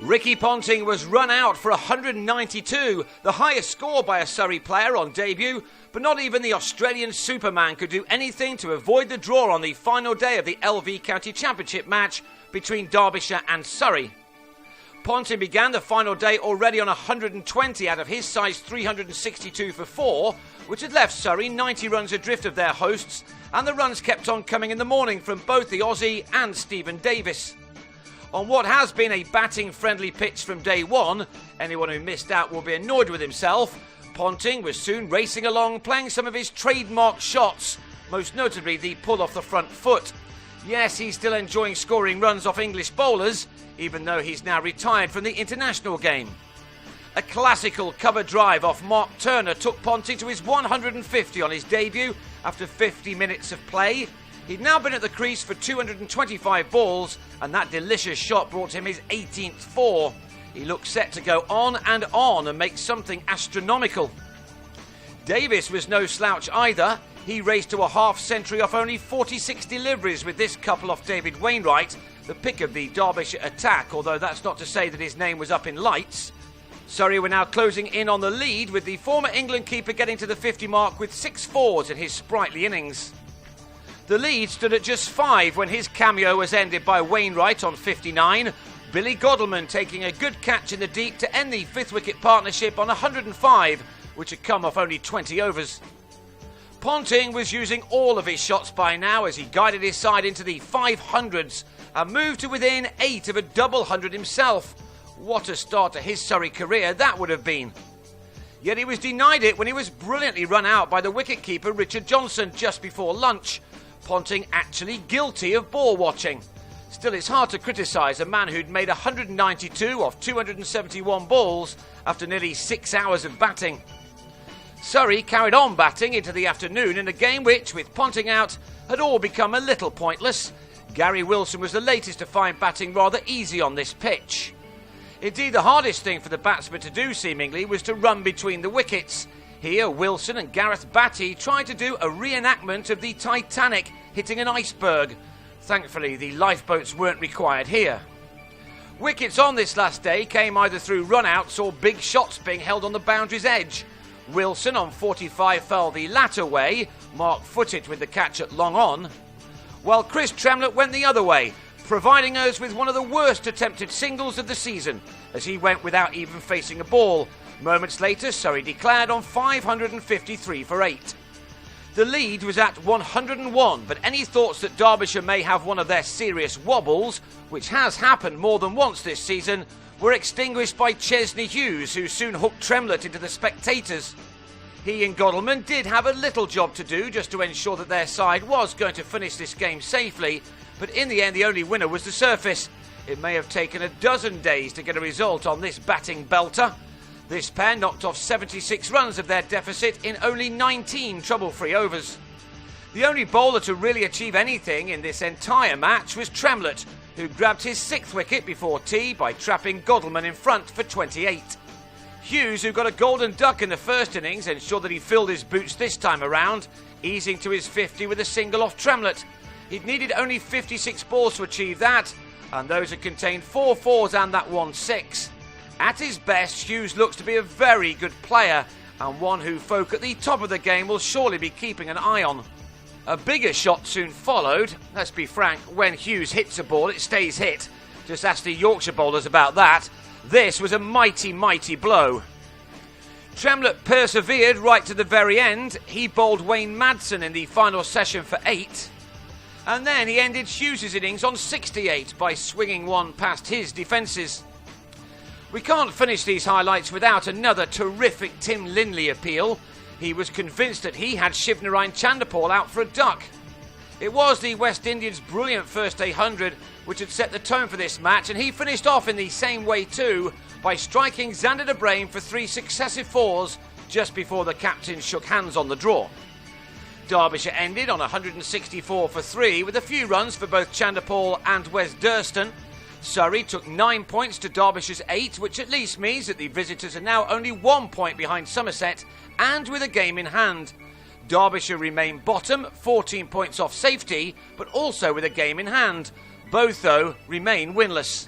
Ricky Ponting was run out for 192, the highest score by a Surrey player on debut, but not even the Australian Superman could do anything to avoid the draw on the final day of the LV County Championship match between Derbyshire and Surrey. Ponting began the final day already on 120 out of his side's 362 for 4, which had left Surrey 90 runs adrift of their hosts, and the runs kept on coming in the morning from both the Aussie and Stephen Davis. On what has been a batting-friendly pitch from day one, anyone who missed out will be annoyed with himself, Ponting was soon racing along playing some of his trademark shots, most notably the pull off the front foot. Yes, he's still enjoying scoring runs off English bowlers, even though he's now retired from the international game. A classical cover drive off Mark Turner took Ponting to his 150 on his debut after 50 minutes of play. He'd now been at the crease for 225 balls, and that delicious shot brought him his 18th 4. He looked set to go on and make something astronomical. Davis was no slouch either. He raced to a half-century off only 46 deliveries with this couple off David Wainwright, the pick of the Derbyshire attack, although that's not to say that his name was up in lights. Surrey were now closing in on the lead, with the former England keeper getting to the 50 mark with 6 4s in his sprightly innings. The lead stood at just 5 when his cameo was ended by Wainwright on 59, Billy Godleman taking a good catch in the deep to end the 5th wicket partnership on 105, which had come off only 20 overs. Ponting was using all of his shots by now as he guided his side into the 500s and moved to within 8 of a double hundred himself. What a start to his Surrey career that would have been. Yet he was denied it when he was brilliantly run out by the wicketkeeper Richard Johnson just before lunch. Ponting actually guilty of ball watching. Still, it's hard to criticise a man who'd made 192 off 271 balls after nearly 6 hours of batting. Surrey carried on batting into the afternoon in a game which, with Ponting out, had all become a little pointless. Gary Wilson was the latest to find batting rather easy on this pitch. Indeed, the hardest thing for the batsman to do, seemingly, was to run between the wickets. Here, Wilson and Gareth Batty tried to do a reenactment of the Titanic hitting an iceberg. Thankfully, the lifeboats weren't required here. Wickets on this last day came either through run-outs or big shots being held on the boundary's edge. Wilson on 45 fell the latter way, Mark Footed with the catch at long on, while Chris Tremlett went the other way, providing us with one of the worst attempted singles of the season, as he went without even facing a ball. Moments later, Surrey declared on 553 for 8. The lead was at 101, but any thoughts that Derbyshire may have one of their serious wobbles, which has happened more than once this season, were extinguished by Chesney Hughes, who soon hooked Tremlett into the spectators. He and Godleman did have a little job to do just to ensure that their side was going to finish this game safely, but in the end the only winner was the surface. It may have taken a dozen days to get a result on this batting belter. This pair knocked off 76 runs of their deficit in only 19 trouble-free overs. The only bowler to really achieve anything in this entire match was Tremlett, who grabbed his 6th wicket before tea by trapping Godleman in front for 28. Hughes, who got a golden duck in the first innings, ensured that he filled his boots this time around, easing to his 50 with a single off Tremlett. He'd needed only 56 balls to achieve that, and those had contained 4 4s and that 1 6. At his best, Hughes looks to be a very good player, and one who folk at the top of the game will surely be keeping an eye on. A bigger shot soon followed. Let's be frank, when Hughes hits a ball, it stays hit. Just ask the Yorkshire bowlers about that. This was a mighty, mighty blow. Tremlett persevered right to the very end. He bowled Wayne Madsen in the final session for 8. And then he ended Hughes' innings on 68 by swinging one past his defences. We can't finish these highlights without another terrific Tim Linley appeal. He was convinced that he had Shivnarine Chanderpaul out for a duck. It was the West Indians' brilliant first 100 which had set the tone for this match, and he finished off in the same way too by striking Xander de Brain for 3 successive 4s just before the captain shook hands on the draw. Derbyshire ended on 164 for 3 with a few runs for both Chanderpaul and Wes Durston. Surrey took 9 points to Derbyshire's 8, which at least means that the visitors are now only 1 point behind Somerset and with a game in hand. Derbyshire remain bottom, 14 points off safety, but also with a game in hand. Both, though, remain winless.